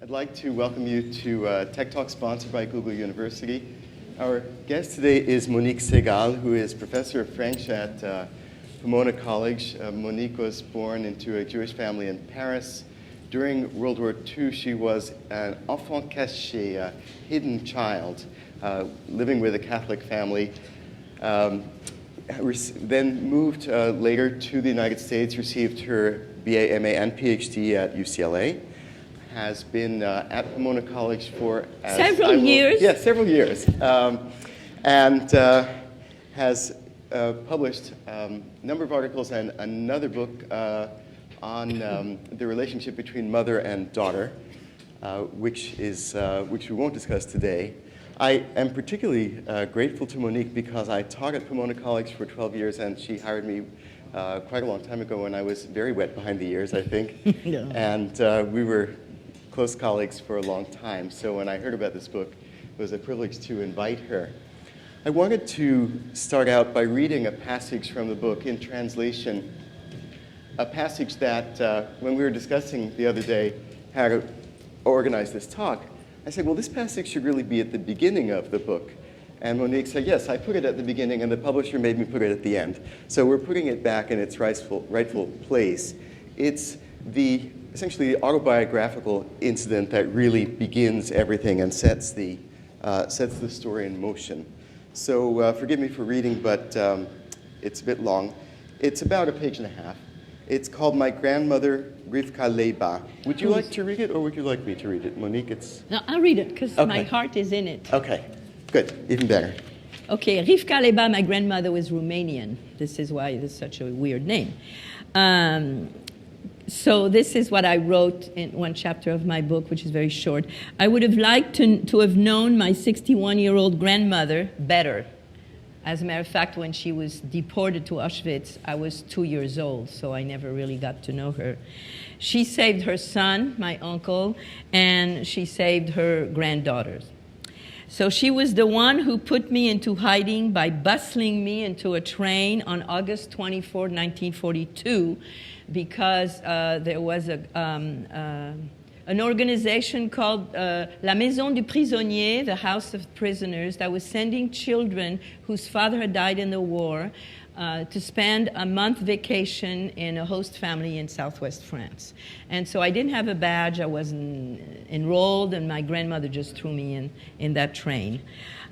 I'd like to welcome you to Tech Talk sponsored by Google University. Our guest today is Monique Saigal, who is professor of French at Pomona College. Monique was born into a Jewish family in Paris. During World War II, she was an enfant caché, a hidden child, living with a Catholic family. Then moved later to the United States, received her BA, MA, and PhD at UCLA. Has been at Pomona College for several years. Yes, several years, and has published a number of articles and another book on the relationship between mother and daughter, which we won't discuss today. I am particularly grateful to Monique because I taught at Pomona College for 12 years, and she hired me quite a long time ago when I was very wet behind the ears, I think. Yeah. And we were close colleagues for a long time. So when I heard about this book, it was a privilege to invite her. I wanted to start out by reading a passage from the book in translation, a passage that when we were discussing the other day how to organize this talk, I said, well, this passage should really be at the beginning of the book. And Monique said, yes, I put it at the beginning, and the publisher made me put it at the end. So we're putting it back in its rightful place. It's essentially the autobiographical incident that really begins everything and sets the story in motion. So forgive me for reading, but it's a bit long. It's about a page and a half. It's called My Grandmother Rivka Leiba. Would you like to read it, or would you like me to read it? Monique, it's... No, I'll read it, because my heart is in it. Okay, good, even better. Okay, Rivka Leiba, my grandmother, was Romanian. This is why it is such a weird name. So this is what I wrote in one chapter of my book, which is very short. I would have liked to have known my 61-year-old grandmother better. As a matter of fact, when she was deported to Auschwitz, I was 2 years old, so I never really got to know her. She saved her son, my uncle, and she saved her granddaughters. So she was the one who put me into hiding by bustling me into a train on August 24, 1942, because there was an organization called La Maison du Prisonnier, the House of Prisoners, that was sending children whose father had died in the war to spend a month vacation in a host family in southwest France. And so I didn't have a badge, I wasn't enrolled, and my grandmother just threw me in that train.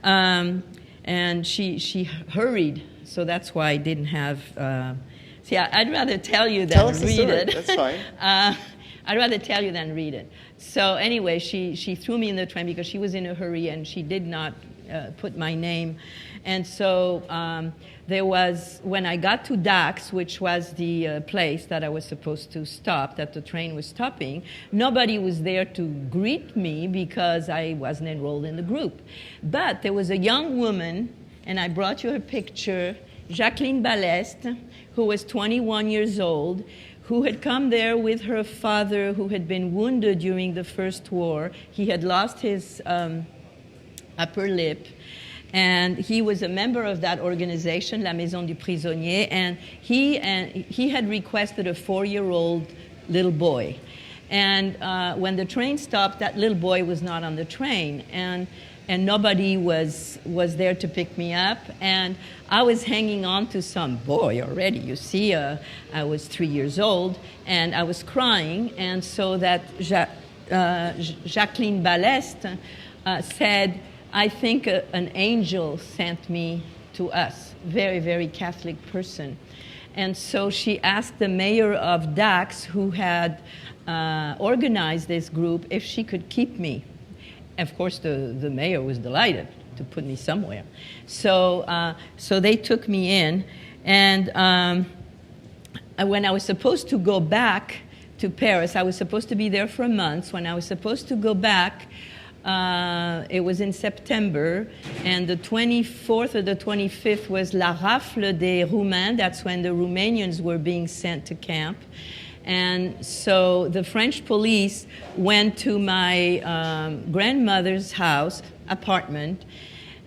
And she hurried, so that's why I didn't have... See, I'd rather tell you than read it. That's fine. I'd rather tell you than read it. So anyway, she threw me in the train because she was in a hurry and she did not put my name. And so there was, when I got to Dax, which was the place that I was supposed to stop, that the train was stopping, nobody was there to greet me because I wasn't enrolled in the group. But there was a young woman, and I brought you her picture, Jacqueline Baleste, who was 21 years old, who had come there with her father, who had been wounded during the First War. He had lost his upper lip, and he was a member of that organization, La Maison du Prisonnier, and he had requested a 4-year-old little boy. And when the train stopped, that little boy was not on the train, and nobody was there to pick me up, and I was hanging on to some boy already. You see, I was 3 years old, and I was crying, and so that Jacqueline Baleste said, I think an angel sent me to us, very, very Catholic person. And so she asked the mayor of Dax, who had organized this group, if she could keep me. Of course, the mayor was delighted to put me somewhere. So they took me in, and when I was supposed to go back to Paris, I was supposed to be there for a month. When I was supposed to go back, it was in September, and the 24th or the 25th was La Rafle des Roumains. That's when the Romanians were being sent to camp. And so the French police went to my grandmother's house, apartment,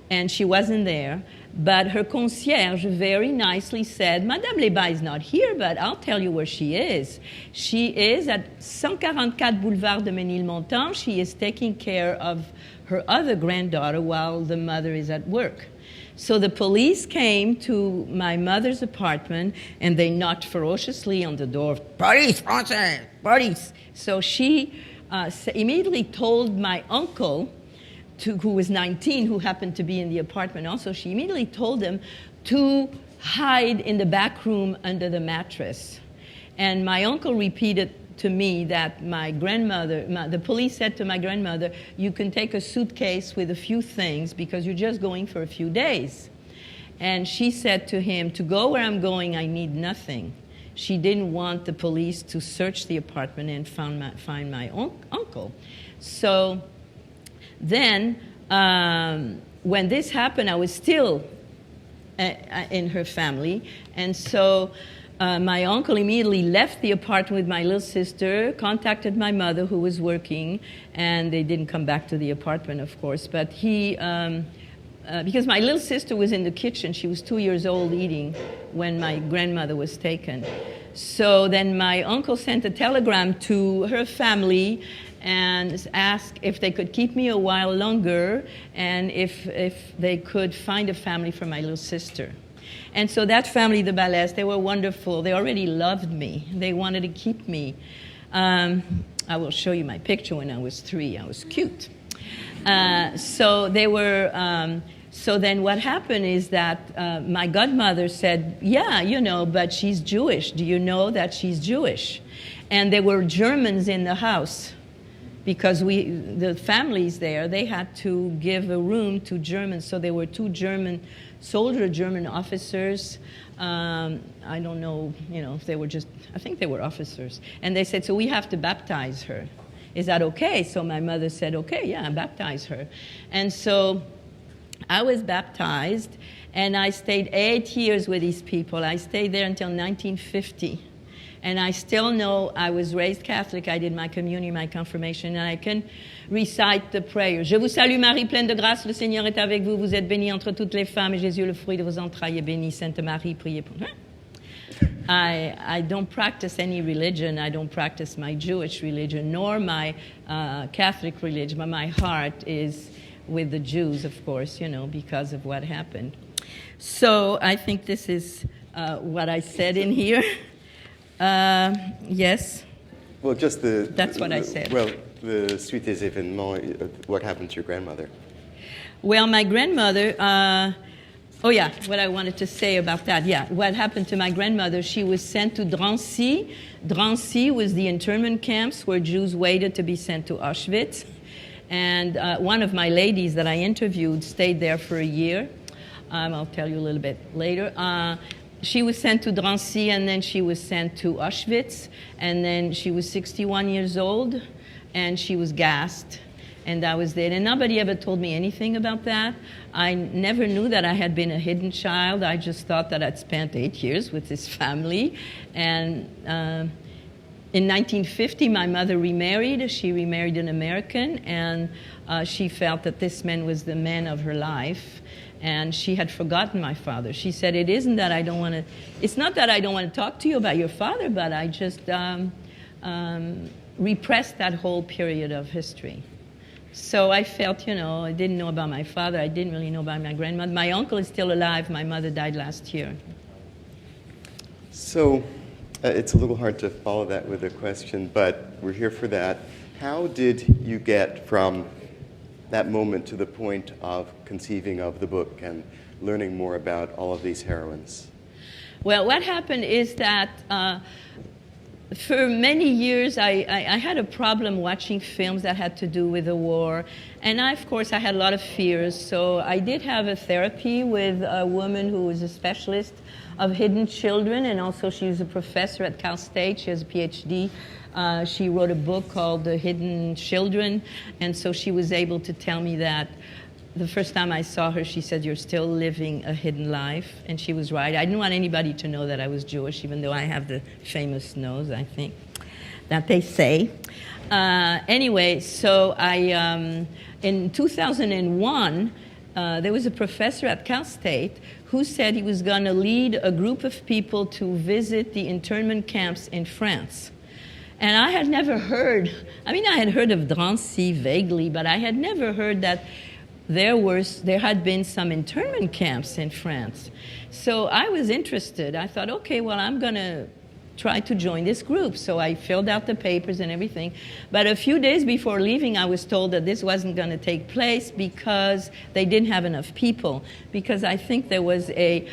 and she wasn't there. But her concierge very nicely said, Madame Leba is not here, but I'll tell you where she is. She is at 144 Boulevard de Ménilmontant. She is taking care of her other granddaughter while the mother is at work. So the police came to my mother's apartment, and they knocked ferociously on the door. Police Françaises! Police! So she immediately told my uncle, who was 19, who happened to be in the apartment also, she immediately told him to hide in the back room under the mattress. And my uncle repeated to me that my grandmother, the police said to my grandmother, you can take a suitcase with a few things because you're just going for a few days. And she said to him, to go where I'm going, I need nothing. She didn't want the police to search the apartment and find my uncle. So then, when this happened, I was still in her family. And so my uncle immediately left the apartment with my little sister, contacted my mother who was working, and they didn't come back to the apartment, of course. But he, because my little sister was in the kitchen, she was 2 years old eating when my grandmother was taken. So then my uncle sent a telegram to her family and asked if they could keep me a while longer and if they could find a family for my little sister. And so that family, the Balès, they were wonderful. They already loved me. They wanted to keep me. I will show you my picture when I was 3. I was cute. So they were... So then what happened is that my godmother said, yeah, you know, but she's Jewish. Do you know that she's Jewish? And there were Germans in the house because the families there, they had to give a room to Germans. So there were 2 German officers. I don't know, you know, if they were just, I think they were officers. And they said, so we have to baptize her. Is that okay? So my mother said, okay, yeah, baptize her. And so I was baptized, and I stayed 8 years with these people. I stayed there until 1950. And I still know I was raised Catholic. I did my communion, my confirmation, and I can recite the prayer. Je vous salue Marie, pleine de grâce, le Seigneur est avec vous. Vous êtes bénie entre toutes les femmes, et Jésus, le fruit de vos entrailles, est béni. Sainte Marie, priez pour nous. I don't practice any religion. I don't practice my Jewish religion, nor my Catholic religion, but my heart is with the Jews, of course, you know, because of what happened. So I think this is what I said in here. Yes? Well, just That's what I said. Well, the suite des événements, what happened to your grandmother? Well, my grandmother, oh yeah, what I wanted to say about that, yeah. What happened to my grandmother, she was sent to Drancy. Drancy was the internment camps where Jews waited to be sent to Auschwitz. And one of my ladies that I interviewed stayed there for a year. I'll tell you a little bit later. She was sent to Drancy, and then she was sent to Auschwitz. And then she was 61 years old, and she was gassed. And I was there. And nobody ever told me anything about that. I never knew that I had been a hidden child. I just thought that I'd spent 8 years with this family. And in 1950, my mother remarried. She remarried an American, and she felt that this man was the man of her life. And she had forgotten my father. She said, it's not that I don't want to talk to you about your father, but I just repressed that whole period of history. So I felt, you know, I didn't know about my father. I didn't really know about my grandmother. My uncle is still alive. My mother died last year. So it's a little hard to follow that with a question, but we're here for that. How did you get from that moment to the point of conceiving of the book and learning more about all of these heroines? Well, what happened is that for many years I had a problem watching films that had to do with the war. And of course, I had a lot of fears. So I did have a therapy with a woman who was a specialist of hidden children, and also she was a professor at Cal State. She has a PhD. She wrote a book called The Hidden Children, and so she was able to tell me that the first time I saw her, she said, you're still living a hidden life, and she was right. I didn't want anybody to know that I was Jewish, even though I have the famous nose, I think, that they say. Anyway, so in 2001, there was a professor at Cal State who said he was going to lead a group of people to visit the internment camps in France. And I had never heard, I had heard of Drancy vaguely, but I had never heard that there had been some internment camps in France. So I was interested. I thought, okay, well, I'm going to try to join this group. So I filled out the papers and everything. But a few days before leaving, I was told that this wasn't going to take place because they didn't have enough people. Because I think there was a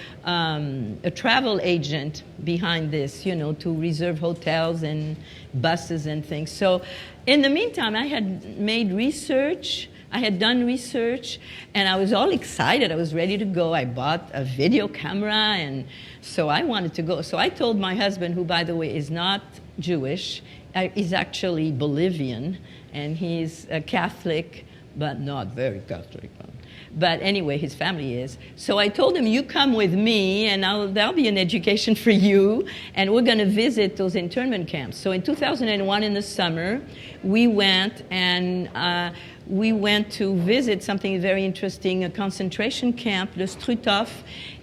travel agent behind this, to reserve hotels and buses and things. So in the meantime, I had made research. I had done research, and I was all excited. I was ready to go. I bought a video camera, and so I wanted to go. So I told my husband, who, by the way, is not Jewish, he's actually Bolivian, and he's a Catholic, but not very Catholic. But anyway, his family is. So I told him, you come with me, and that'll be an education for you, and we're going to visit those internment camps. So in 2001, in the summer, we went, and we went to visit something very interesting, a concentration camp, Le Struthof,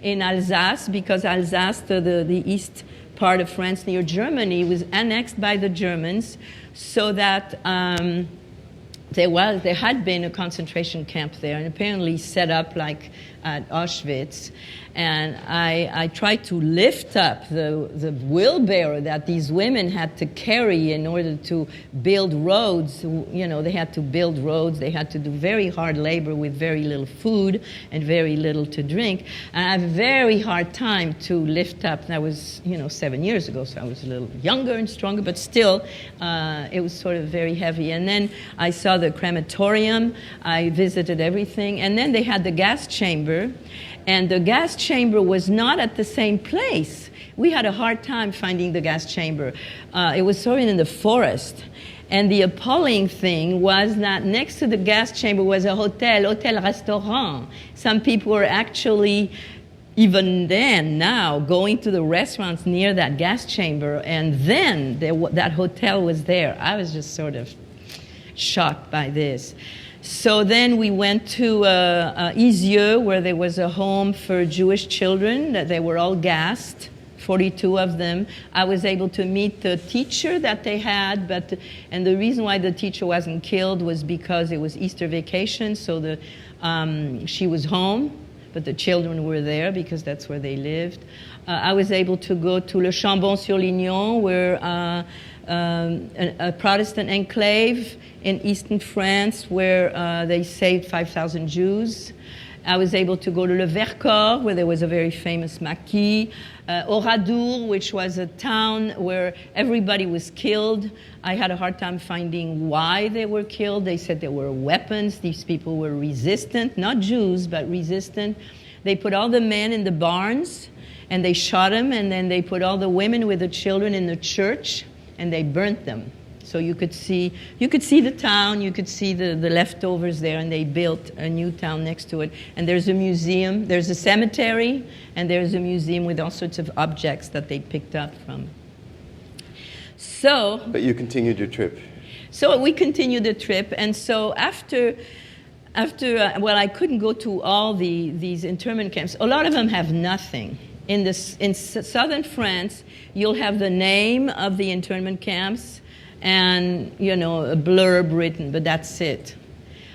in Alsace, because Alsace, the east part of France near Germany, was annexed by the Germans, so that there had been a concentration camp there, and apparently set up like at Auschwitz. And I tried to lift up the wheelbarrow that these women had to carry in order to build roads. They had to build roads. They had to do very hard labor with very little food and very little to drink. And I had a very hard time to lift up. That was, 7 years ago, so I was a little younger and stronger, but still, it was sort of very heavy. And then I saw the crematorium. I visited everything. And then they had the gas chamber. And the gas chamber was not at the same place. We had a hard time finding the gas chamber. It was sort of in the forest. And the appalling thing was that next to the gas chamber was a hotel-restaurant. Some people were actually, even then, now, going to the restaurants near that gas chamber. And then that hotel was there. I was just sort of shocked by this. So then we went to Isieux, where there was a home for Jewish children. They were all gassed, 42 of them. I was able to meet the teacher that they had, and the reason why the teacher wasn't killed was because it was Easter vacation, so she was home, but the children were there because that's where they lived. I was able to go to Le Chambon-sur-Lignon, where a Protestant enclave in eastern France where they saved 5,000 Jews. I was able to go to Le Vercors, where there was a very famous maquis. Oradour, which was a town where everybody was killed. I had a hard time finding why they were killed. They said there were weapons. These people were resistant, not Jews, but resistant. They put all the men in the barns, and they shot them, and then they put all the women with the children in the church, and they burnt them. So you could see the town, you could see the leftovers there, and they built a new town next to it. And there's a museum, there's a cemetery, and there's a museum with all sorts of objects that they picked up from. So. But you continued your trip. So we continued the trip, and so after I couldn't go to all these internment camps. A lot of them have nothing. In southern France, you'll have the name of the internment camps, and a blurb written, but that's it.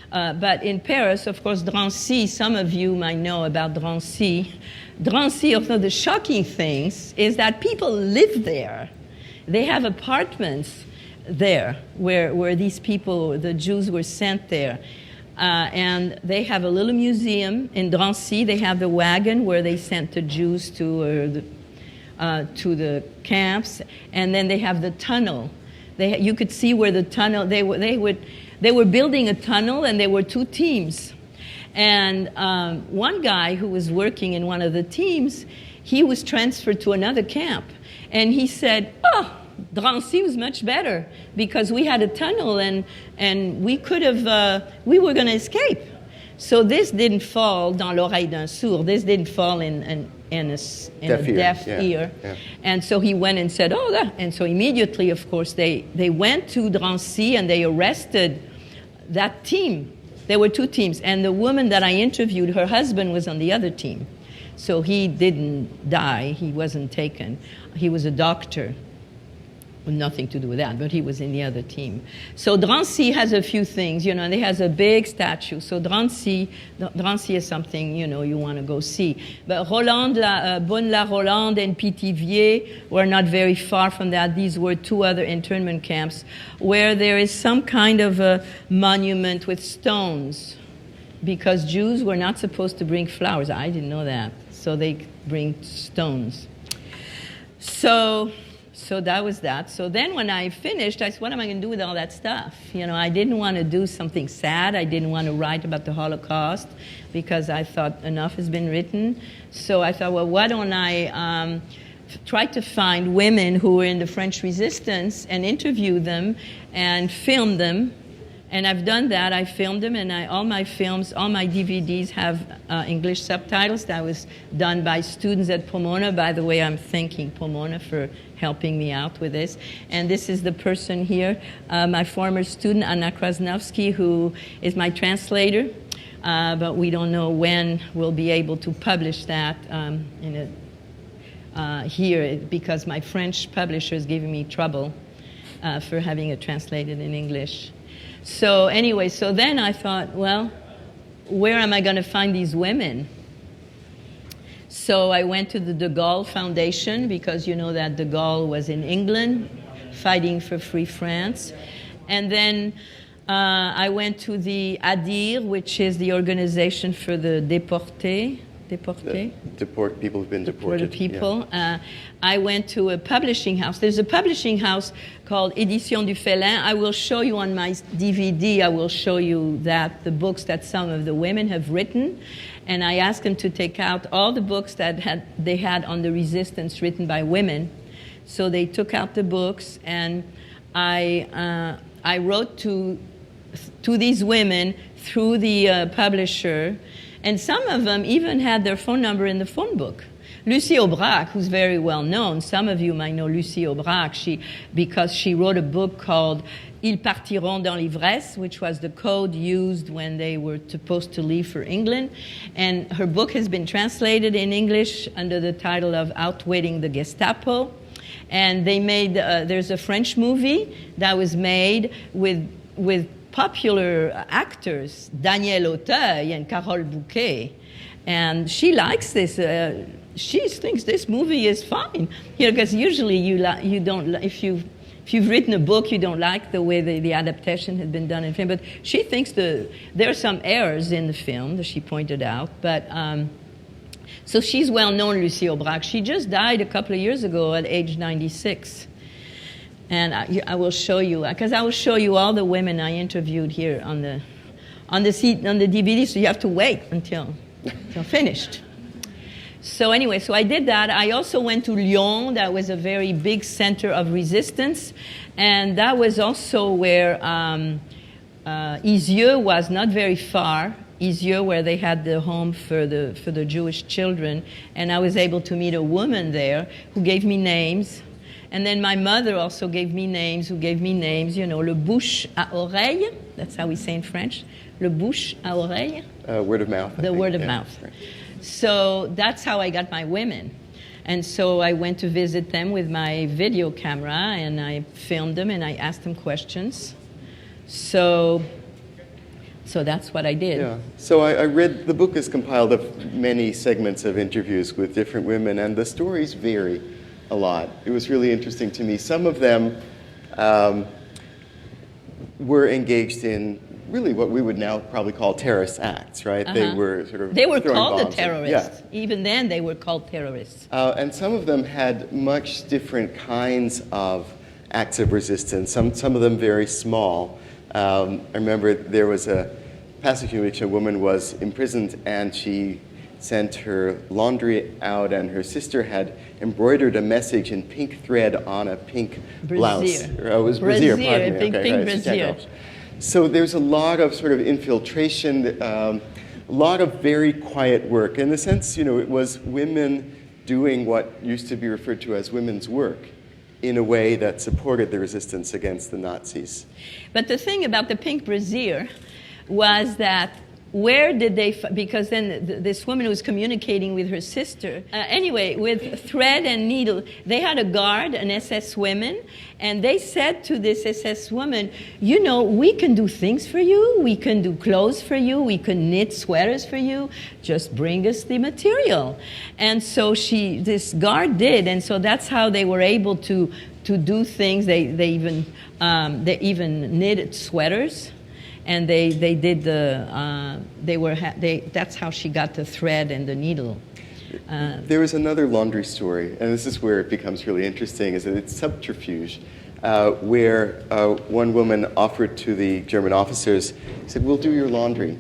But in Paris, of course, Drancy, some of you might know about Drancy. Drancy, although the shocking things is that people live there. They have apartments there where these people, the Jews, were sent there. And they have a little museum in Drancy. They have the wagon where they sent the Jews to the camps, and then they have the tunnel. You could see where the tunnel. They were building a tunnel, and there were two teams. And one guy who was working in one of the teams, he was transferred to another camp, and he said, "Oh, Drancy was much better because we had a tunnel, and we were going to escape." So this didn't fall dans l'oreille d'un sourd. This didn't fall in a deaf ear. Yeah. And so he went and said, "Oh, that." And so immediately, of course, they went to Drancy and they arrested that team There were two teams, and the woman that I interviewed, her husband was on the other team. So he didn't die, he wasn't taken. He was a doctor. Nothing to do with that, but he was in the other team. So Drancy has a few things, you know, and it has a big statue. So Drancy is something, you know, you want to go see. But Bonne-la-Rolande and Pithiviers were not very far from that. These were two other internment camps where there is some kind of a monument with stones, because Jews were not supposed to bring flowers. I didn't know that. So they bring stones. So that was that. So then when I finished, I said, what am I going to do with all that stuff? You know, I didn't want to do something sad. I didn't want to write about the Holocaust because I thought enough has been written. So I thought, well, why don't I try to find women who were in the French resistance and interview them and film them. And I've done that. I filmed them, and all my films, all my DVDs have English subtitles. That was done by students at Pomona. By the way, I'm thanking Pomona for helping me out with this. And this is the person here, my former student, Anna Krasnowski, who is my translator. But we don't know when we'll be able to publish that here, because my French publisher is giving me trouble for having it translated in English. So anyway, so then I thought, well, where am I going to find these women? So I went to the De Gaulle Foundation, because you know that De Gaulle was in England fighting for free France. And then I went to the ADIR, which is the organization for the déportés. Deport people who've been deported. People. Yeah. I went to a publishing house. There's a publishing house called Édition du Félin. I will show you on my DVD, I will show you that the books that some of the women have written. And I asked them to take out all the books that they had on the resistance written by women. So they took out the books, and I wrote to these women through the publisher. And some of them even had their phone number in the phone book. Lucie Aubrac, who's very well known, some of you might know Lucie Aubrac, because she wrote a book called Ils partiront dans l'ivresse, which was the code used when they were supposed to leave for England. And her book has been translated in English under the title of Outwitting the Gestapo. And they made, there's a French movie that was made with popular actors, Daniel Auteuil and Carole Bouquet, and she likes this. She thinks this movie is fine, you know, because usually you don't, if you've written a book, you don't like the way the adaptation had been done in film. But she thinks there are some errors in the film that she pointed out. But so she's well known, Lucie Aubrac. She just died a couple of years ago at age 96. And I will show you, because I will show you all the women I interviewed here on the DVD. So you have to wait until finished. So anyway, so I did that. I also went to Lyon. That was a very big center of resistance, and that was also where Isieux was not very far. Isieux, where they had the home for the Jewish children, and I was able to meet a woman there who gave me names. And then my mother also gave me names, you know, le bouche à oreille. That's how we say in French. Le bouche à oreille. Word of mouth. The word of mouth. Right. So that's how I got my women. And so I went to visit them with my video camera, and I filmed them, and I asked them questions. So that's what I did. Yeah. So I read, the book is compiled of many segments of interviews with different women, and the stories vary a lot. It was really interesting to me. Some of them were engaged in really what we would now probably call terrorist acts, right? Uh-huh. They were sort of They were throwing called the bombs terrorists. Yeah. Even then, they were called terrorists. And some of them had much different kinds of acts of resistance. Some of them very small. I remember there was a passage in which a woman was imprisoned, and she sent her laundry out, and her sister had embroidered a message in pink thread on a pink blouse. It was brassiere, pardon me. Pink brassiere. So there's a lot of sort of infiltration, a lot of very quiet work. In the sense, you know, it was women doing what used to be referred to as women's work in a way that supported the resistance against the Nazis. But the thing about the pink brassiere, was that where did they, because then this woman was communicating with her sister. Anyway, with thread and needle, they had a guard, an SS woman, and they said to this SS woman, you know, we can do things for you, we can do clothes for you, we can knit sweaters for you, just bring us the material. And so this guard did, and so that's how they were able to do things. They even knitted sweaters. And they did that's how she got the thread and the needle. There was another laundry story, and this is where it becomes really interesting, is that it's subterfuge, where one woman offered to the German officers, said, we'll do your laundry,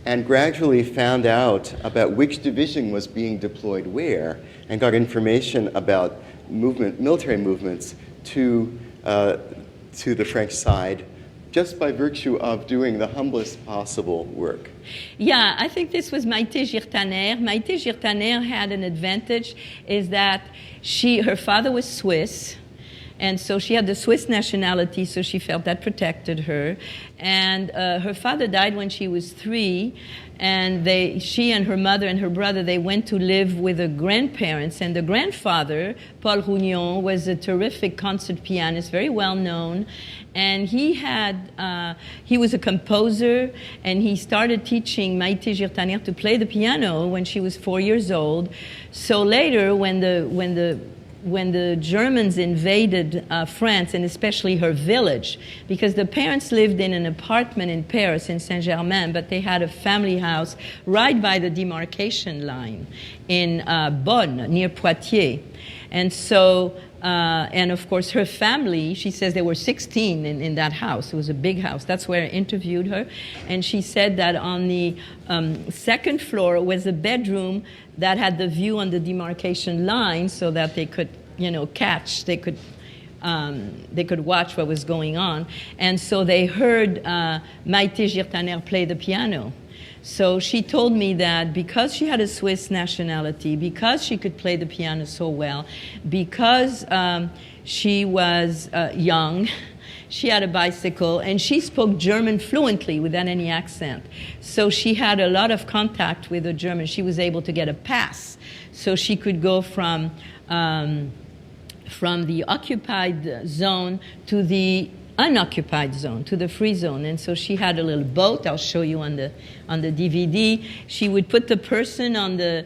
and gradually found out about which division was being deployed where, and got information about military movements to the French side, just by virtue of doing the humblest possible work. Yeah, I think this was Maïté Girtaner. Maïté Girtaner had an advantage, is that her father was Swiss, and so she had the Swiss nationality, so she felt that protected her. And her father died when she was 3, and she and her mother and her brother, they went to live with the grandparents, and the grandfather, Paul Rougnon, was a terrific concert pianist, very well known, and he was a composer, and he started teaching Maïté Girtaner to play the piano when she was 4 years old. So later, when the Germans invaded France, and especially her village, because the parents lived in an apartment in Paris, in Saint-Germain, but they had a family house right by the demarcation line in Bonn, near Poitiers. And so, and of course her family, she says there were 16 in that house. It was a big house. That's where I interviewed her. And she said that on the second floor was a bedroom that had the view on the demarcation line, so that they could, they could watch what was going on. And so they heard Maïté Girtaner play the piano. So she told me that because she had a Swiss nationality, because she could play the piano so well, because she was young, she had a bicycle, and she spoke German fluently without any accent. So she had a lot of contact with the Germans. She was able to get a pass, so she could go from the occupied zone to the unoccupied zone, to the free zone. And so she had a little boat. I'll show you on the DVD. She would put the person on the.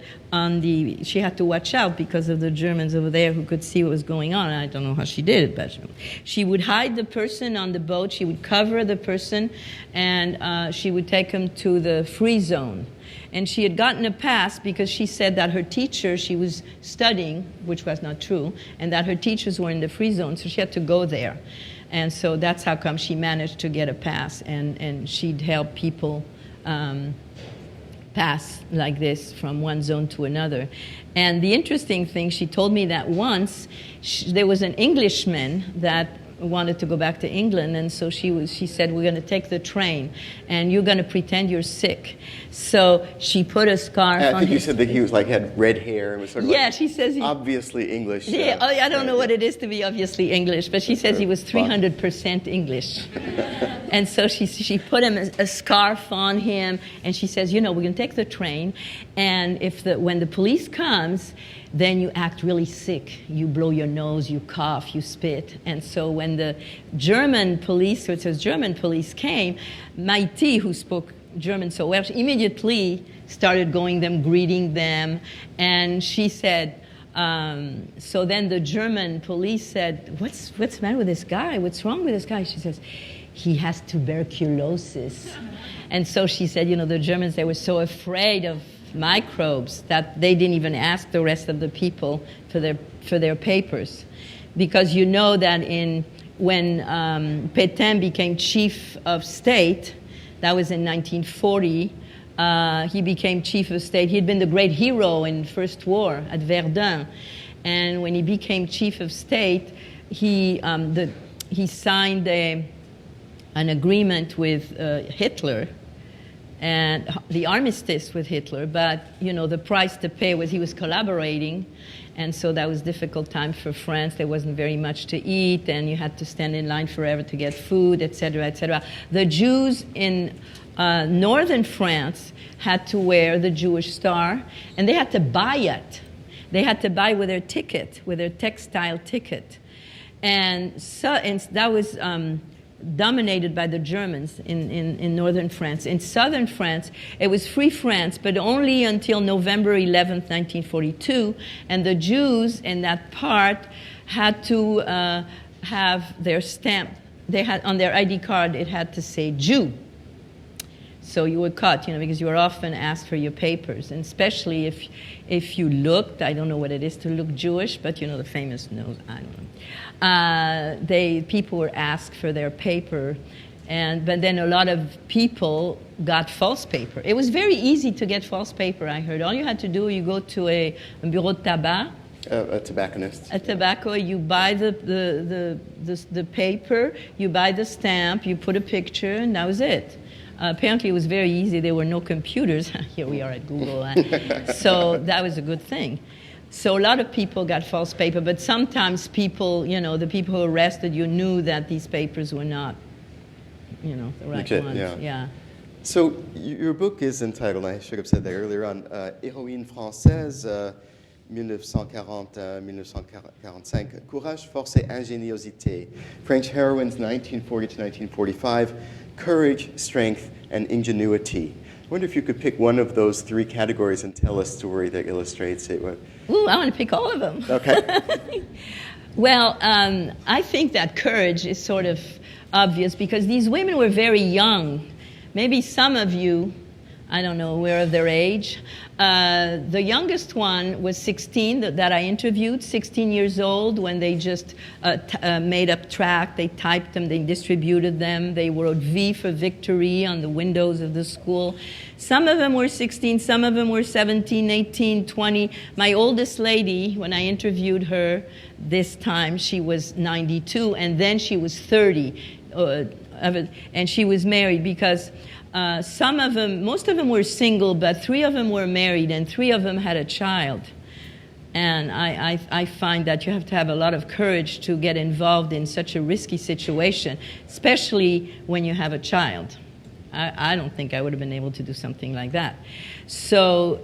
She had to watch out because of the Germans over there who could see what was going on. I don't know how she did it, but she would hide the person on the boat. She would cover the person, and she would take him to the free zone. And she had gotten a pass because she said that her teacher, she was studying, which was not true, and that her teachers were in the free zone, so she had to go there. And so that's how come she managed to get a pass, and she'd help people pass like this from one zone to another. And the interesting thing, she told me that once there was an Englishman that wanted to go back to England, and so she said, we're going to take the train, and you're going to pretend you're sick. So she put a scarf on his... I think you said that he was had red hair and was sort of she says obviously English. Yeah, I don't know what it is to be obviously English, but she says he was 300% English. And so she put him a scarf on him, and she says, we're going to take the train, and when the police comes, then you act really sick. You blow your nose, you cough, you spit. And so when the German police, so it says German police came, Maïté, who spoke German so well, she immediately started greeting them. And she said, so then the German police said, what's the matter with this guy? What's wrong with this guy? She says, he has tuberculosis. And so she said, the Germans, they were so afraid of microbes that they didn't even ask the rest of the people for their papers, because that when Pétain became chief of state, that was in 1940. He became chief of state. He had been the great hero in First War at Verdun, and when he became chief of state, he signed an agreement with Hitler. and the armistice with Hitler, but, the price to pay was he was collaborating, and so that was a difficult time for France. There wasn't very much to eat, and you had to stand in line forever to get food, etc., etc. The Jews in northern France had to wear the Jewish star, and they had to buy it. They had to buy with their ticket, with their textile ticket. And that was dominated by the Germans in northern France. In southern France, it was free France, but only until November 11th, 1942. And the Jews in that part had to have their stamp. They had on their ID card, it had to say Jew. So you were caught, because you were often asked for your papers, and especially if you looked, I don't know what it is to look Jewish, but the famous nose, I don't know. People were asked for their paper, but then a lot of people got false paper. It was very easy to get false paper, I heard. All you had to do, you go to a bureau de tabac, a tobacconist. A tobacco, you buy the paper, you buy the stamp, you put a picture, and that was it. Apparently, it was very easy. There were no computers. Here we are at Google. So that was a good thing. So a lot of people got false paper, but sometimes people, the people who arrested you knew that these papers were not, the right legit, ones. Yeah. So your book is entitled, I should have said that earlier on, Héroines Françaises, 1940-1945, Courage, Force et Ingéniosité, French Heroines, 1940 to 1945, Courage, Strength, and Ingenuity. I wonder if you could pick one of those three categories and tell a story that illustrates it. Ooh, I want to pick all of them. Okay. Well, I think that courage is sort of obvious because these women were very young. Maybe some of you, I don't know, were of their age. The youngest one was 16 that I interviewed, 16 years old, when they just made up tract. They typed them, they distributed them. They wrote V for victory on the windows of the school. Some of them were 16, some of them were 17, 18, 20. My oldest lady, when I interviewed her this time, she was 92, and then she was 30. And she was married because some of them, most of them were single, but 3 of them were married, and 3 of them had a child. And I find that you have to have a lot of courage to get involved in such a risky situation, especially when you have a child. I don't think I would have been able to do something like that. So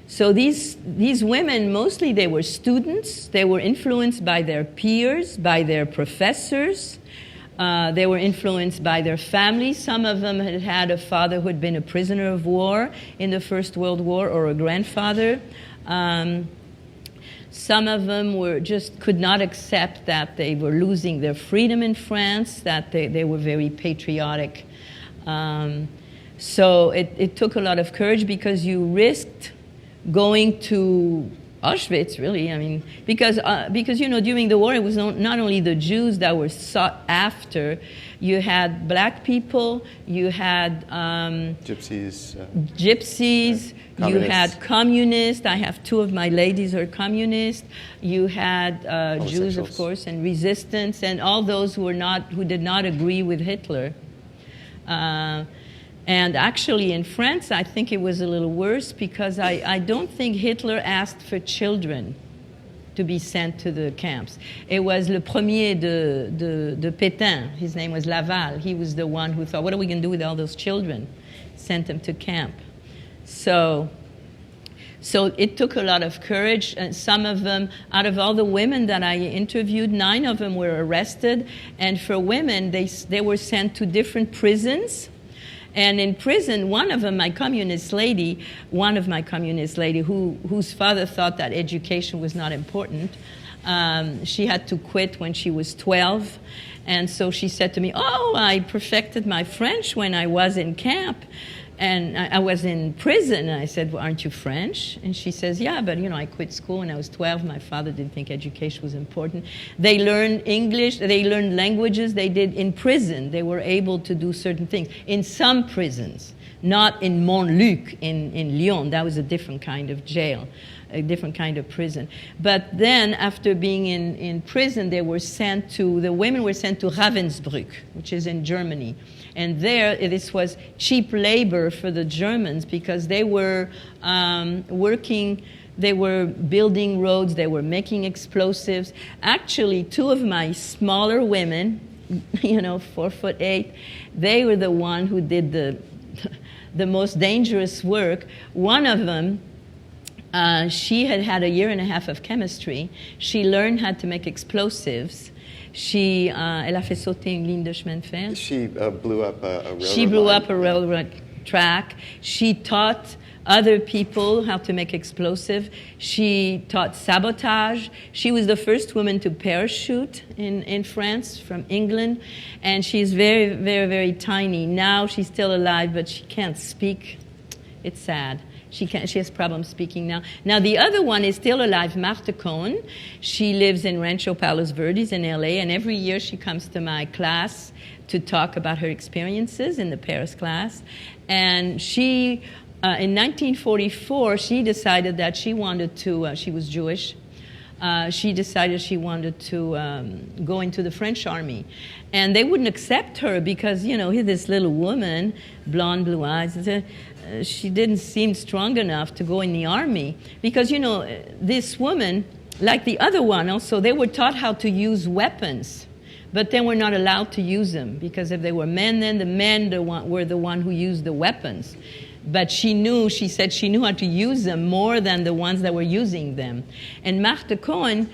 these women, mostly they were students. They were influenced by their peers, by their professors. They were influenced by their families. Some of them had had a father who had been a prisoner of war in the First World War, or a grandfather. Some of them could not accept that they were losing their freedom in France, that they were very patriotic. So it took a lot of courage because you risked going to Auschwitz, really. I mean, because during the war, it was not only the Jews that were sought after. You had black people, you had gypsies, you had communists. I have 2 of my ladies who are communists. You had Jews, of course, and resistance, and all those who did not agree with Hitler. And actually, in France, I think it was a little worse because I don't think Hitler asked for children to be sent to the camps. It was le premier de Pétain. His name was Laval. He was the one who thought, what are we going to do with all those children? Sent them to camp. So it took a lot of courage. And some of them, out of all the women that I interviewed, 9 of them were arrested. And for women, they were sent to different prisons. And in prison, one of my communist lady, whose father thought that education was not important, she had to quit when she was 12. And so she said to me, I perfected my French when I was in camp. And I was in prison, and I said, well, aren't you French? And she says, yeah, but, I quit school when I was 12. My father didn't think education was important. They learned English. They learned languages. They did in prison. They were able to do certain things. In some prisons, not in Montluc in Lyon. That was a different kind of jail. a different kind of prison. But then, after being in prison, the women were sent to Ravensbrück, which is in Germany. And there, this was cheap labor for the Germans because they were working. They were building roads. They were making explosives. Actually, two of my smaller women, 4'8", they were the one who did the most dangerous work. One of them, she had a year and a half of chemistry. She learned how to make explosives. Elle a fait sauter une ligne de chemin de fer. She blew up a railroad She blew line. up a railroad track. She taught other people how to make explosive. She taught sabotage. She was the first woman to parachute in France from England. And she's very, very, very tiny. Now she's still alive, but she can't speak. It's sad. She has problems speaking now. Now, the other one is still alive, Martha Cohn. She lives in Rancho Palos Verdes in L.A., and every year she comes to my class to talk about her experiences in the Paris class. And she, in 1944, she decided that she wanted to, she was Jewish, she decided she wanted to go into the French army. And they wouldn't accept her because, here's this little woman, blonde, blue eyes, she didn't seem strong enough to go in the army because, this woman, like the other one also, they were taught how to use weapons, but they were not allowed to use them because if they were men, then the men were the one who used the weapons. But she said she knew how to use them more than the ones that were using them. And Martha Cohen,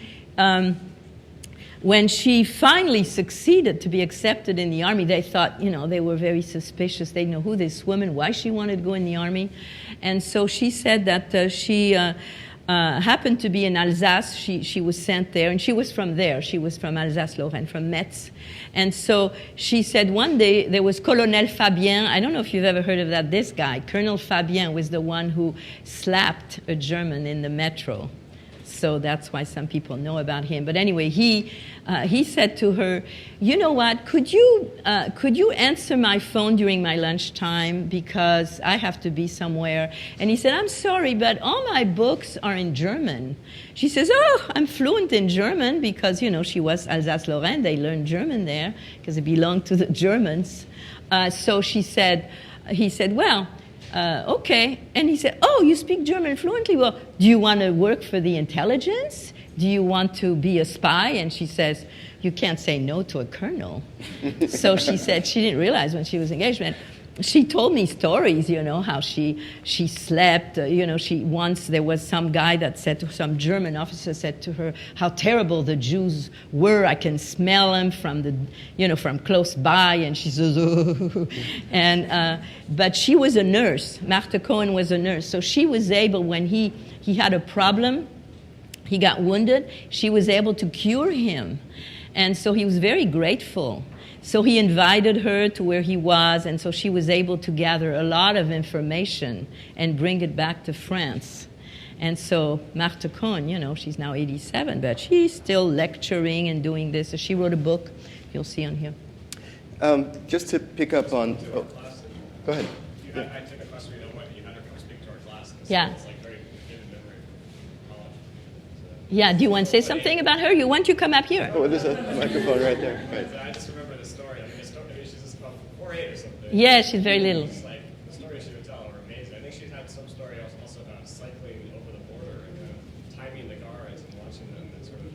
when she finally succeeded to be accepted in the army, they thought, they were very suspicious. They didn't know who this woman, why she wanted to go in the army. And so she said that she happened to be in Alsace. She was sent there, and she was from there. She was from Alsace-Lorraine, from Metz. And so she said one day there was Colonel Fabien. I don't know if you've ever heard of that. This guy, Colonel Fabien, was the one who slapped a German in the metro. So that's why some people know about him. But anyway, he said to her, "You know what? Could you answer my phone during my lunchtime because I have to be somewhere?" And he said, "I'm sorry, but all my books are in German." She says, "Oh, I'm fluent in German because she was Alsace-Lorraine. They learned German there because it belonged to the Germans." So he said, "Well." Okay. And he said, "Oh, you speak German fluently. Well, do you want to work for the intelligence? Do you want to be a spy?" And she says, "You can't say no to a colonel." So she said she didn't realize when she was engaged. And she told me stories, how she slept. Once there was some guy that said to some German officer said to her how terrible the Jews were. "I can smell them from from close by." And she says, "Oh." And but she was a nurse. Martha Cohen was a nurse, so she was able when he had a problem, he got wounded. She was able to cure him, and so he was very grateful. So he invited her to where he was, and so she was able to gather a lot of information and bring it back to France. And so Martha Cohen, she's now 87, but she's still lecturing and doing this. So she wrote a book, you'll see on here. Just to pick up on... Oh, go ahead. I took a class where you had her come speak to our class. Yeah. It's like very vivid memory from college. Yeah, do you want to say something about her? Why don't you come up here? Oh, there's a microphone right there. Right. I just remember the story. She's just about 4'8" or something. Yeah, she's very little. It's like the stories she would tell are amazing. I think she had some story also about cycling over the border and timing the guards and watching them and sort of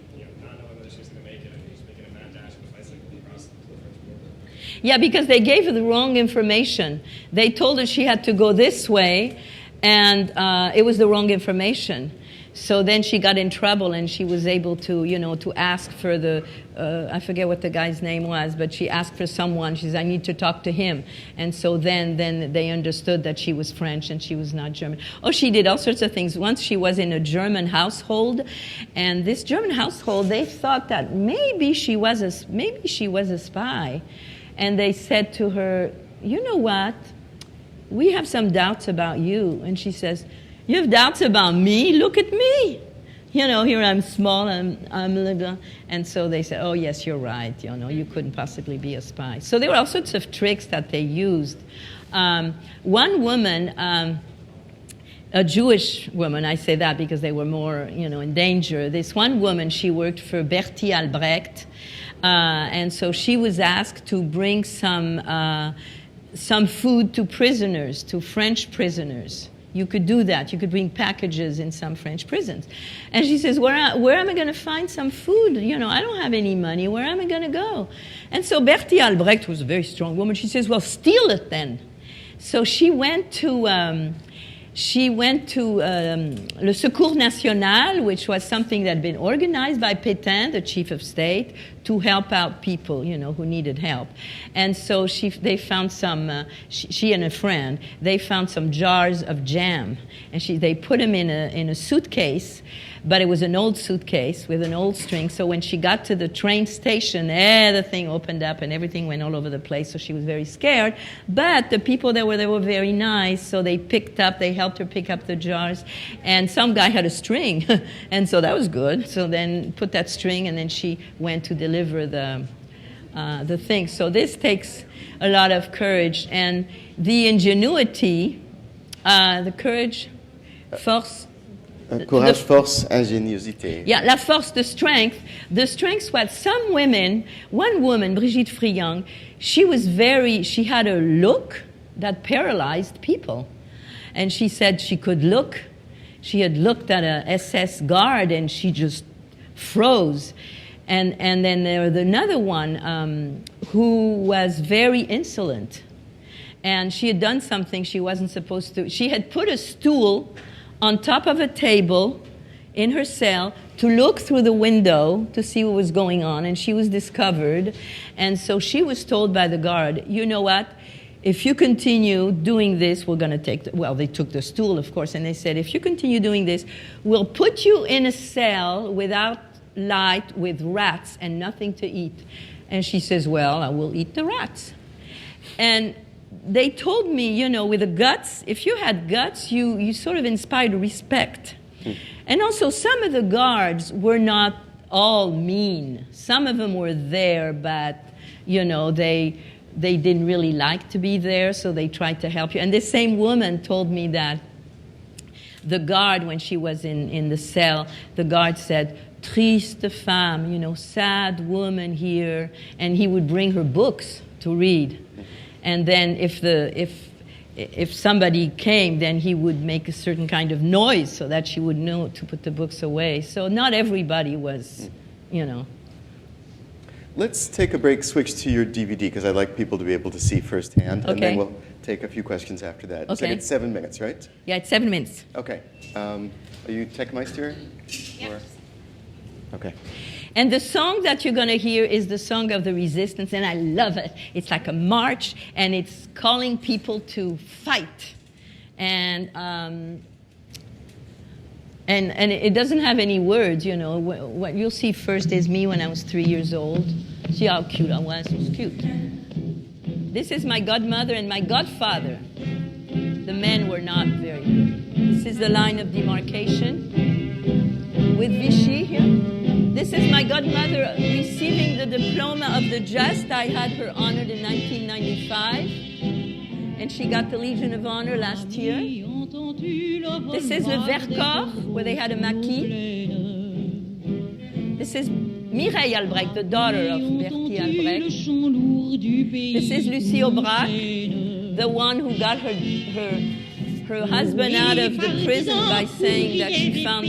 not knowing whether she was going to make it and just making a mad dash with a bicycle across the French border. Yeah, because they gave her the wrong information. They told her she had to go this way, and it was the wrong information. So then she got in trouble, and she was able to, to ask for the, I forget what the guy's name was, but she asked for someone. She said, "I need to talk to him." And so then they understood that she was French and she was not German. Oh, she did all sorts of things. Once she was in a German household, and this German household, they thought that maybe she was a spy. And they said to her, "You know what? We have some doubts about you." And she says, "You have doubts about me? Look at me. Here I'm small, I'm little." And so they said, "Oh, yes, you're right. You couldn't possibly be a spy." So there were all sorts of tricks that they used. One woman, a Jewish woman, I say that because they were more, in danger. This one woman, she worked for Bertie Albrecht, and so she was asked to bring some food to prisoners, to French prisoners. You could do that. You could bring packages in some French prisons. And she says, where am I going to find some food? I don't have any money. Where am I going to go? And so Bertie Albrecht was a very strong woman. She says, well, steal it then. So she went to Le Secours National, which was something that had been organized by Pétain, the chief of state, to help out people, who needed help. And so they found she and a friend, they found some jars of jam. And they put them in a suitcase, but it was an old suitcase with an old string. So when she got to the train station, the thing opened up and everything went all over the place. So she was very scared. But the people there were very nice. So they helped her pick up the jars. And some guy had a string. And so that was good. So then put that string, and then she went to deliver the thing. So this takes a lot of courage. And the ingenuity, the courage, force, Courage, force, ingéniosité. Yeah, la force, the strength. The strength was some women, one woman, Brigitte Friang, she had a look that paralyzed people. And she said she had looked at a SS guard and she just froze. And then there was another one who was very insolent. And she had done something she wasn't supposed to. She had put a stool on top of a table in her cell to look through the window to see what was going on, and she was discovered. And so she was told by the guard, you know what, if you continue doing this, we're going to they took the stool, of course, and they said, if you continue doing this, we'll put you in a cell without light with rats and nothing to eat. And she says, well, I will eat the rats. And they told me, with the guts, if you had guts, you sort of inspired respect. And also, some of the guards were not all mean. Some of them were there, but, they didn't really like to be there, so they tried to help you. And this same woman told me that the guard, when she was in the cell, the guard said, triste femme, sad woman here, and he would bring her books to read. And then if somebody came, then he would make a certain kind of noise so that she would know to put the books away. So not everybody was, Let's take a break, switch to your DVD, because I'd like people to be able to see firsthand. Okay. And then we'll take a few questions after that. Okay. So it's 7 minutes, right? Yeah, it's 7 minutes. Okay. Are you Techmeister? Yes. Okay. And the song that you're going to hear is the song of the resistance, and I love it. It's like a march, and it's calling people to fight. And it doesn't have any words, What you'll see first is me when I was 3 years old. See how cute I was? It was cute. This is my godmother and my godfather. The men were not very good. This is the line of demarcation with Vichy here. This is my godmother receiving the diploma of the Just. I had her honored in 1995, and she got the Legion of Honor last year. This is Le Vercors, where they had a maquis. This is Mireille Albrecht, the daughter of Bertie Albrecht. This is Lucie Aubrac, the one who got her husband out of the prison by saying that she found...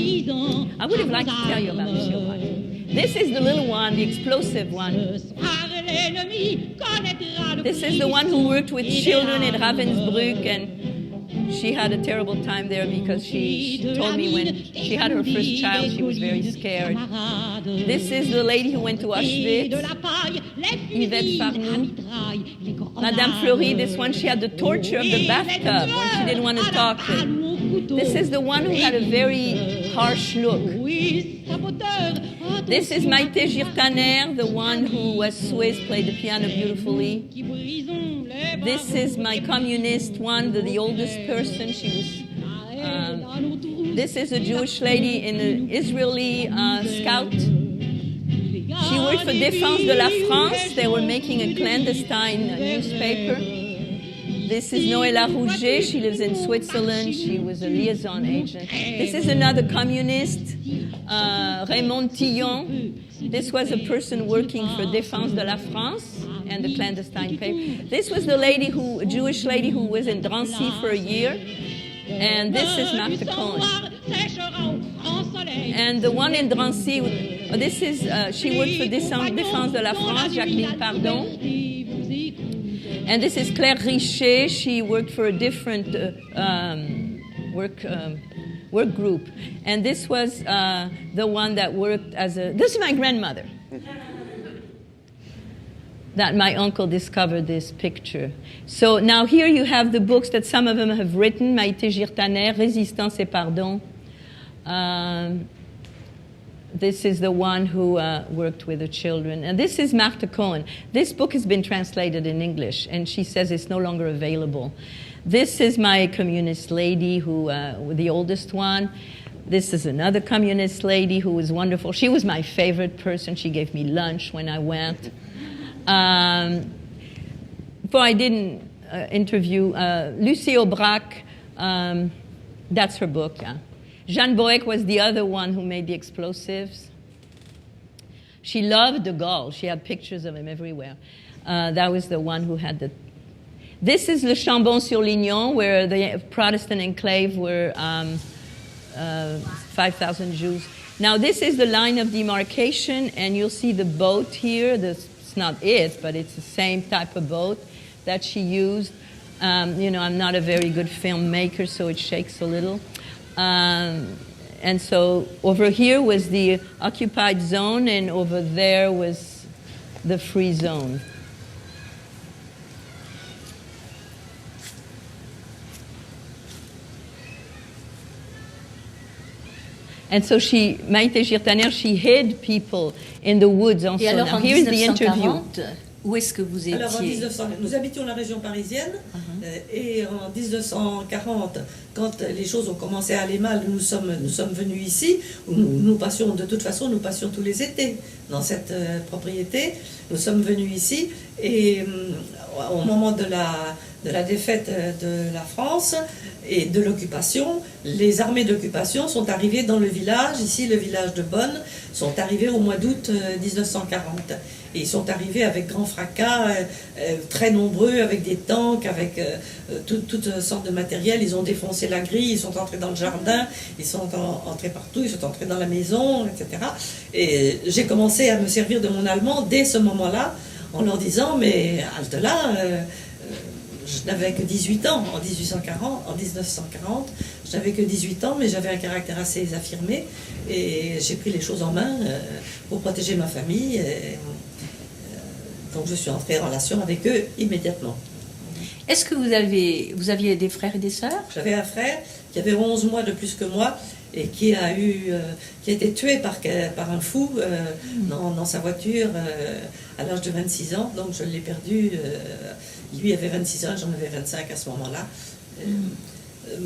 I would have liked to tell you about Lucie Aubrac. This is the little one, the explosive one. This is the one who worked with children in Ravensbrück, and she had a terrible time there because she told me when she had her first child, she was very scared. This is the lady who went to Auschwitz, Yvette Farnoux. Madame Fleury, this one, she had the torture of the bathtub when she didn't want to talk. This is the one who had a very harsh look. This is Maïté Girtaner, the one who was Swiss, played the piano beautifully. This is my communist one, the oldest person. She was. This is a Jewish lady in an Israeli scout. She worked for Défense de la France. They were making a clandestine newspaper. This is Noëlla Rouget. She lives in Switzerland. She was a liaison agent. This is another communist, Raymond Tillon. This was a person working for Défense de la France and the clandestine paper. This was the lady a Jewish lady who was in Drancy for a year. And this is Marthe Cohen. And the one in Drancy, this is, she worked for Défense de la France, Jacqueline Pardon. And this is Claire Richet. She worked for a different work group. And this was the one that worked this is my grandmother. That my uncle discovered this picture. So now here you have the books that some of them have written, Maïté Girtaner, Résistance et Pardon. This is the one who worked with the children. And this is Marthe Cohen. This book has been translated in English, and she says it's no longer available. This is my communist lady, the oldest one. This is another communist lady who was wonderful. She was my favorite person. She gave me lunch when I went. But I didn't interview Lucie Aubrac. That's her book, yeah. Jeanne Boek was the other one who made the explosives. She loved de Gaulle. She had pictures of him everywhere. That was the one who had the... This is Le Chambon-sur-Lignon, where the Protestant enclave were 5,000 Jews. Now, this is the line of demarcation, and you'll see the boat here. It's not it, but it's the same type of boat that she used. I'm not a very good filmmaker, so it shakes a little. And so over here was the occupied zone, and over there was the free zone. And so Maïté Girtaner, she hid people in the woods also. Et alors, now, en here is the interview. 1940, où est-ce que vous étiez? Alors, en 1900, nous habitions la région parisienne, et en 1940, quand les choses ont commencé à aller mal, nous sommes venus ici, où nous passions tous les étés dans cette propriété. Nous sommes venus ici, et au moment de la défaite de la France et de l'occupation, les armées d'occupation sont arrivées dans le village, ici le village de Bonn, sont arrivées au mois d'août 1940. Et ils sont arrivés avec grand fracas, très nombreux, avec des tanks, avec toutes sortes de matériel. Ils ont défoncé la grille, ils sont entrés dans le jardin, ils sont entrés partout, ils sont entrés dans la maison, etc. Et j'ai commencé à me servir de mon allemand dès ce moment-là, en leur disant, mais halte là, je n'avais que 18 ans en 1940, je n'avais que 18 ans, mais j'avais un caractère assez affirmé, et j'ai pris les choses en main pour protéger ma famille. Donc je suis entrée en relation avec eux immédiatement. Est-ce que vous aviez des frères et des sœurs? J'avais un frère qui avait 11 mois de plus que moi et qui a été tué par un fou dans sa voiture à l'âge de 26 ans. Donc je l'ai perdu. Lui avait 26 ans, j'en avais 25 à ce moment-là.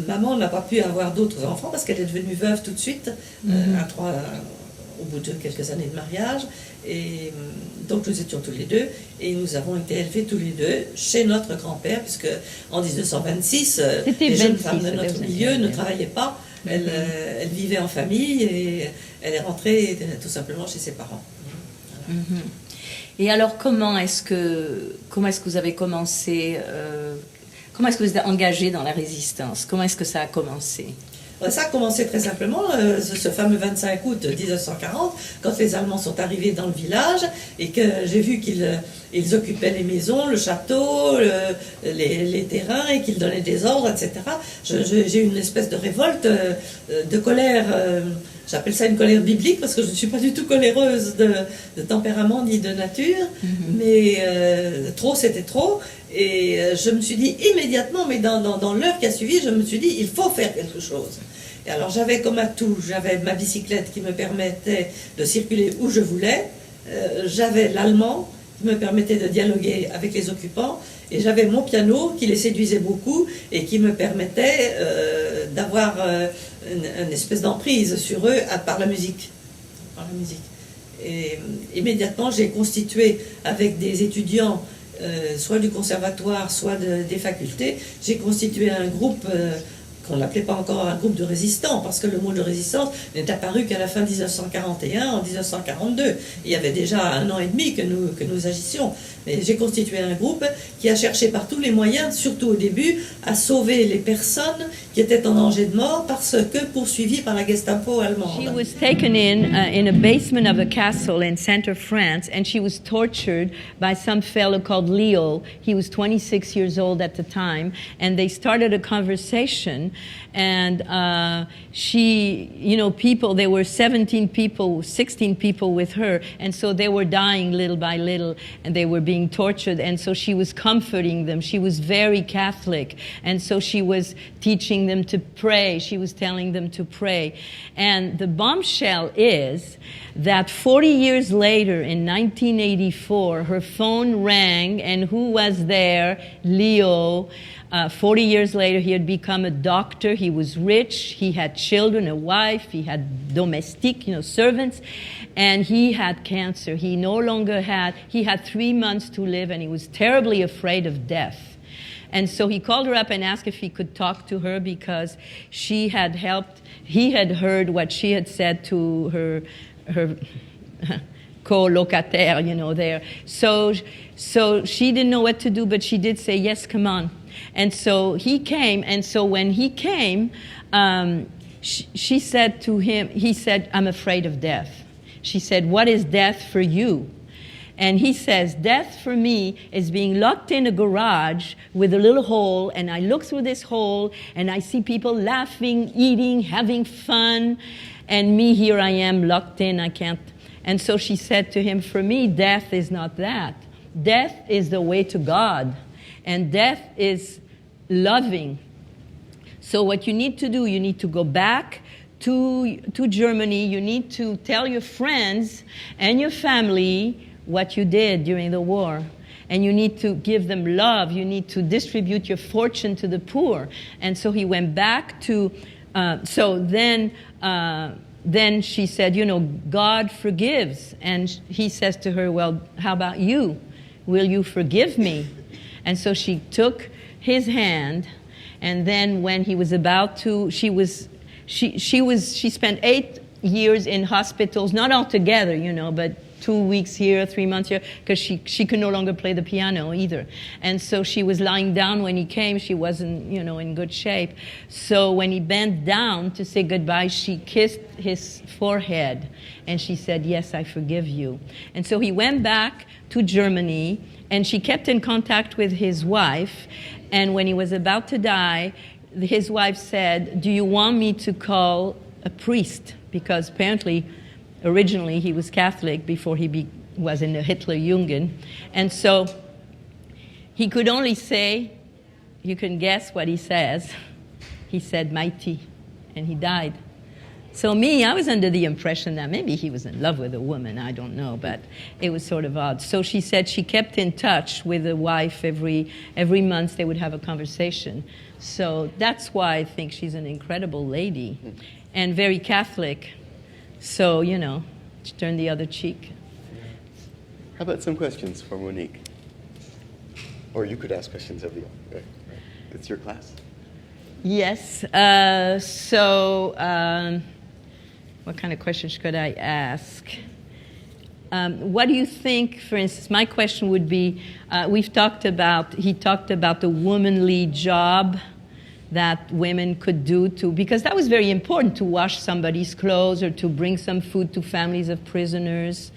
Maman n'a pas pu avoir d'autres enfants parce qu'elle est devenue veuve tout de suite, au bout de quelques années de mariage. Et donc nous étions tous les deux et nous avons été élevés tous les deux chez notre grand-père, puisque en 1926, les jeunes femmes de notre milieu ne travaillaient pas, elles vivaient en famille et elle est rentrée tout simplement chez ses parents. Et alors comment est-ce que vous avez commencé, comment est-ce que vous êtes engagé dans la résistance? Comment est-ce que ça a commencé? Ça a commencé très simplement, ce fameux 25 août 1940, quand les Allemands sont arrivés dans le village et que j'ai vu qu'ils occupaient les maisons, le château, les terrains et qu'ils donnaient des ordres, etc. J'ai eu une espèce de révolte, de colère. J'appelle ça une colère biblique parce que je ne suis pas du tout coléreuse de tempérament ni de nature, mais trop c'était trop. Et je me suis dit immédiatement, mais dans l'heure qui a suivi, je me suis dit il faut faire quelque chose. Et alors j'avais comme atout, j'avais ma bicyclette qui me permettait de circuler où je voulais, j'avais l'allemand qui me permettait de dialoguer avec les occupants, et j'avais mon piano qui les séduisait beaucoup et qui me permettait d'avoir une espèce d'emprise sur eux par la musique. Et immédiatement j'ai constitué avec des étudiants soit du conservatoire, soit des facultés, j'ai constitué un groupe qu'on n'appelait pas encore un groupe de résistants, parce que le mot de résistance n'est apparu qu'à la fin 1941, en 1942. Il y avait déjà 1 an et demi que nous agissions. Mais j'ai constitué un groupe qui a cherché par tous les moyens, surtout au début, à sauver les personnes qui étaient en danger de mort parce que poursuivies par la Gestapo allemande. She was taken in a basement of a castle in center France, and she was tortured by some fellow called Leo. He was 26 years old at the time, and they started a conversation. And she, people, there were 16 people with her, and so they were dying little by little, and they were being tortured, and so she was comforting them. She was very Catholic, and so she was teaching them to pray. She was telling them to pray. And the bombshell is that 40 years later, in 1984, her phone rang, and who was there? Leo. 40 years later, he had become a doctor. He was rich. He had children, a wife. He had domestique, servants. And he had cancer. He no longer he had 3 months to live, and he was terribly afraid of death. And so he called her up and asked if he could talk to her because he had heard what she had said to her co-locataire, there. So she didn't know what to do, but she did say, yes, come on. And so he came, and so when he came, she said to him, he said, I'm afraid of death. She said, what is death for you? And he says, death for me is being locked in a garage with a little hole, and I look through this hole, and I see people laughing, eating, having fun, and me, here I am, locked in, I can't. And so she said to him, for me, death is not that. Death is the way to God, and death is loving. So what you need to do, you need to go back to Germany. You need to tell your friends and your family what you did during the war. And you need to give them love. You need to distribute your fortune to the poor. And so he went back to, then she said, God forgives. And he says to her, well, how about you? Will you forgive me? And so she took his hand, and then when he was about to, she spent 8 years in hospitals, not all together, but 2 weeks here, 3 months here, because she could no longer play the piano either. And so she was lying down when he came. She wasn't, in good shape. So when he bent down to say goodbye, she kissed his forehead, and she said, yes, I forgive you. And so he went back to Germany, and she kept in contact with his wife. And when he was about to die, his wife said, do you want me to call a priest? Because apparently, originally, he was Catholic before he was in the Hitlerjugend. And so he could only say, you can guess what he says. He said, mighty, and he died. So I was under the impression that maybe he was in love with a woman, I don't know, but it was sort of odd. So she said she kept in touch with the wife every month. They would have a conversation. So that's why I think she's an incredible lady and very Catholic. So, turn the other cheek. How about some questions for Monique? Or you could ask questions of you. Right. It's your class. Yes. What kind of questions could I ask? What do you think, for instance, my question would be, he talked about the womanly job that women could do because that was very important, to wash somebody's clothes or to bring some food to families of prisoners.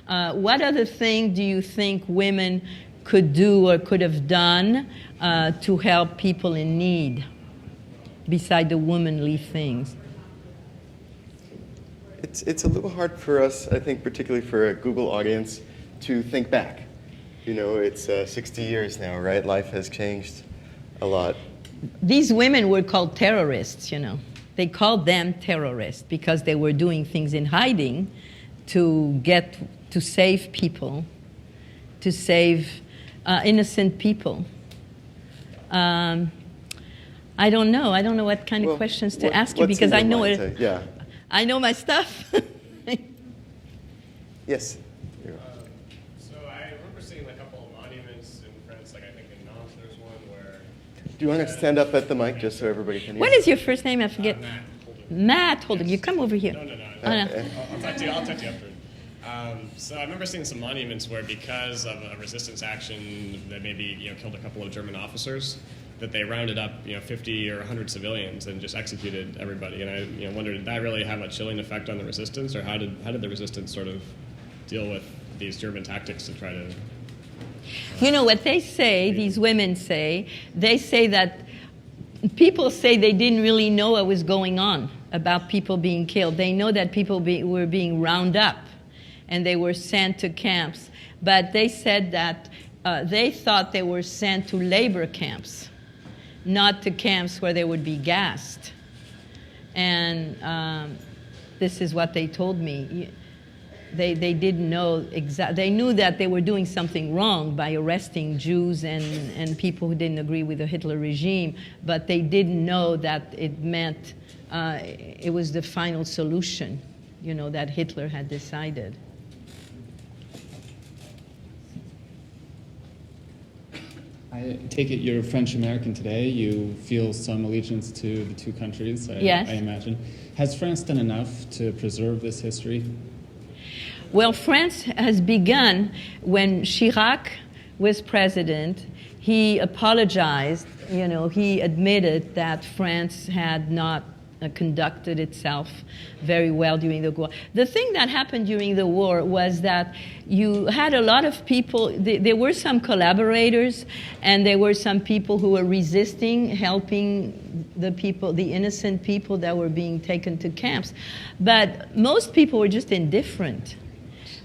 What other thing do you think women could do or could have done to help people in need beside the womanly things? It's a little hard for us, I think, particularly for a Google audience, to think back. It's 60 years now, right? Life has changed a lot. These women were called terrorists, They called them terrorists because they were doing things in hiding to save people, to save innocent people. I don't know. I don't know what kind of questions to ask you because I know it. Yeah. I know my stuff. Yes. So I remember seeing a couple of monuments in Do you want to stand up at the mic just so everybody can hear? What is your first name? I forget. Matt. Matt Holder. You come over here. No. Oh, no. I'll talk to you after. So I remember seeing some monuments where, because of a resistance action that maybe killed a couple of German officers, that they rounded up 50 or 100 civilians and just executed everybody. And I wondered, did that really have a chilling effect on the resistance, or how did the resistance sort of deal with these German tactics to try to? You know what they say, these women say, they say that people say they didn't really know what was going on about people being killed. They know that people were being rounded up and they were sent to camps. But they said that they thought they were sent to labor camps, not to camps where they would be gassed. And this is what they told me. They didn't know exactly. They knew that they were doing something wrong by arresting Jews and people who didn't agree with the Hitler regime, but they didn't know that it meant it was the final solution, that Hitler had decided. I take it you're French-American today. You feel some allegiance to the two countries, Yes. I imagine. Has France done enough to preserve this history? Well, France has begun when Chirac was president. He apologized. He admitted that France had not conducted itself very well during the war. The thing that happened during the war was that you had a lot of people, there were some collaborators, and there were some people who were resisting, helping the people, the innocent people that were being taken to camps. But most people were just indifferent.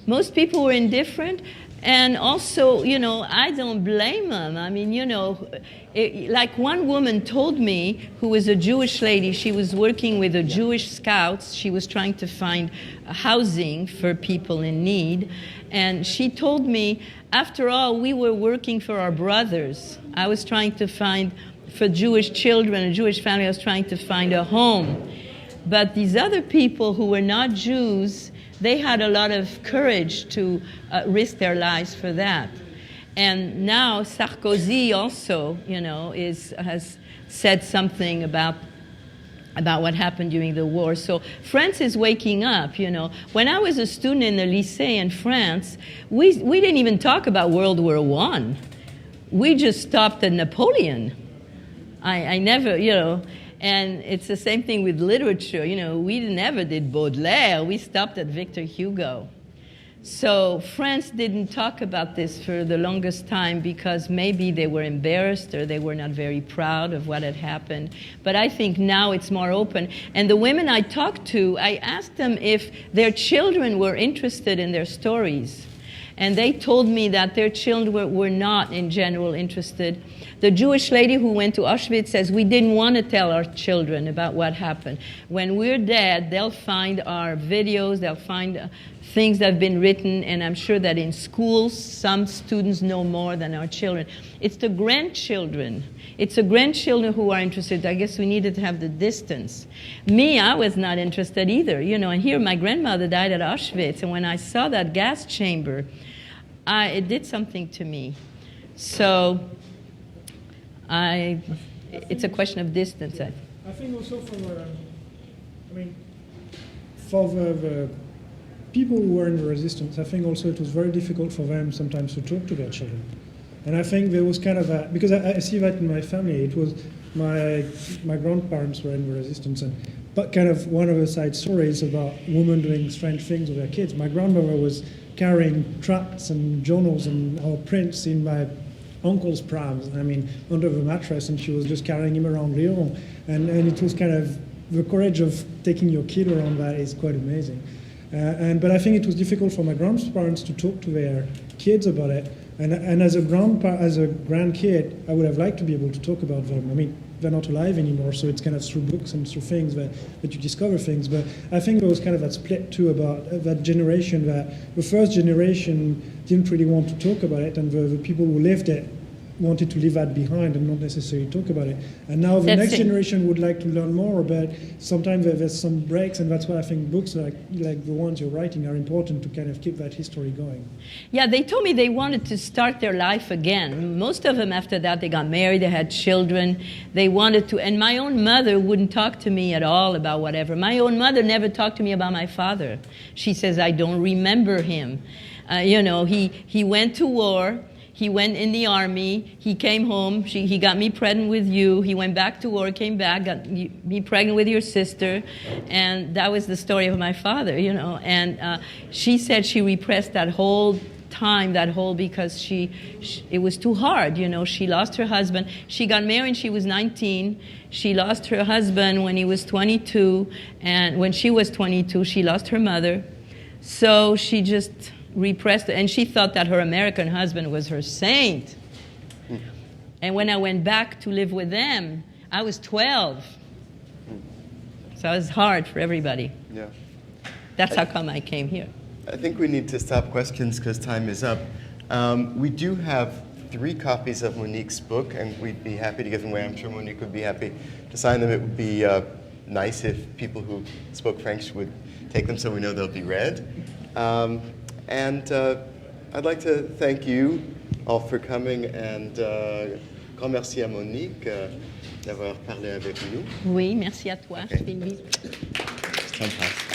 Most people were indifferent, and also, I don't blame them. I mean, like one woman told me, who was a Jewish lady, she was working with the Jewish scouts. She was trying to find housing for people in need, and she told me, after all, we were working for our brothers. I was trying to find, for Jewish children, a Jewish family, I was trying to find a home. But these other people who were not Jews, they had a lot of courage to risk their lives for that. And now Sarkozy also, has said something about what happened during the war. So France is waking up, When I was a student in the lycée in France, we didn't even talk about World War I. We just stopped at Napoleon. I never, And it's the same thing with literature. We never did Baudelaire. We stopped at Victor Hugo. So France didn't talk about this for the longest time because maybe they were embarrassed or they were not very proud of what had happened. But I think now it's more open. And the women I talked to, I asked them if their children were interested in their stories. And they told me that their children were not, in general, interested. The Jewish lady who went to Auschwitz says, we didn't want to tell our children about what happened. When we're dead, they'll find our videos, they'll find things that have been written, and I'm sure that in schools, some students know more than our children. It's the grandchildren. It's the grandchildren who are interested. I guess we needed to have the distance. Me, I was not interested either. And here my grandmother died at Auschwitz, and when I saw that gas chamber, it did something to me. So it's a question of distance. I think also for the people who were in the resistance, I think also it was very difficult for them sometimes to talk to their children. And I think there was kind of because I see that in my family, it was my grandparents were in the resistance, but kind of one of the side stories about women doing strange things with their kids. My grandmother was carrying tracts and journals or prints in my uncle's prams, under the mattress, and she was just carrying him around Lyon. And it was kind of, the courage of taking your kid around that is quite amazing. But I think it was difficult for my grandparents to talk to their kids about it. And as a grandkid, I would have liked to be able to talk about them. They're not alive anymore, so it's kind of through books and through things that you discover things. But I think there was kind of that split too about that generation, that the first generation didn't really want to talk about it, and the people who lived it wanted to leave that behind and not necessarily talk about it. And now the That's next it. generation would like to learn more, but sometimes there's some breaks, and that's why I think books like the ones you're writing are important to kind of keep that history going. Yeah, they told me they wanted to start their life again. Most of them after that, they got married, they had children. They wanted to, and my own mother wouldn't talk to me at all about whatever. My own mother never talked to me about my father. She says, I don't remember him. He went to war. He went in the army. He came home. He got me pregnant with you. He went back to war, came back, got me pregnant with your sister. And that was the story of my father, And she said she repressed that whole time, because it was too hard, She lost her husband. She got married when she was 19. She lost her husband when he was 22. And when she was 22, she lost her mother. So she just repressed it, and she thought that her American husband was her saint. And when I went back to live with them, I was 12. So it was hard for everybody. Yeah. That's how come I came here. I think we need to stop questions because time is up. We do have 3 copies of Monique's book, and we'd be happy to give them away. I'm sure Monique would be happy to sign them. It would be nice if people who spoke French would take them so we know they'll be read. And I'd like to thank you all for coming, and grand merci à Monique d'avoir parlé avec nous. Oui, merci à toi. Okay. Je fais une bise. Fantastic.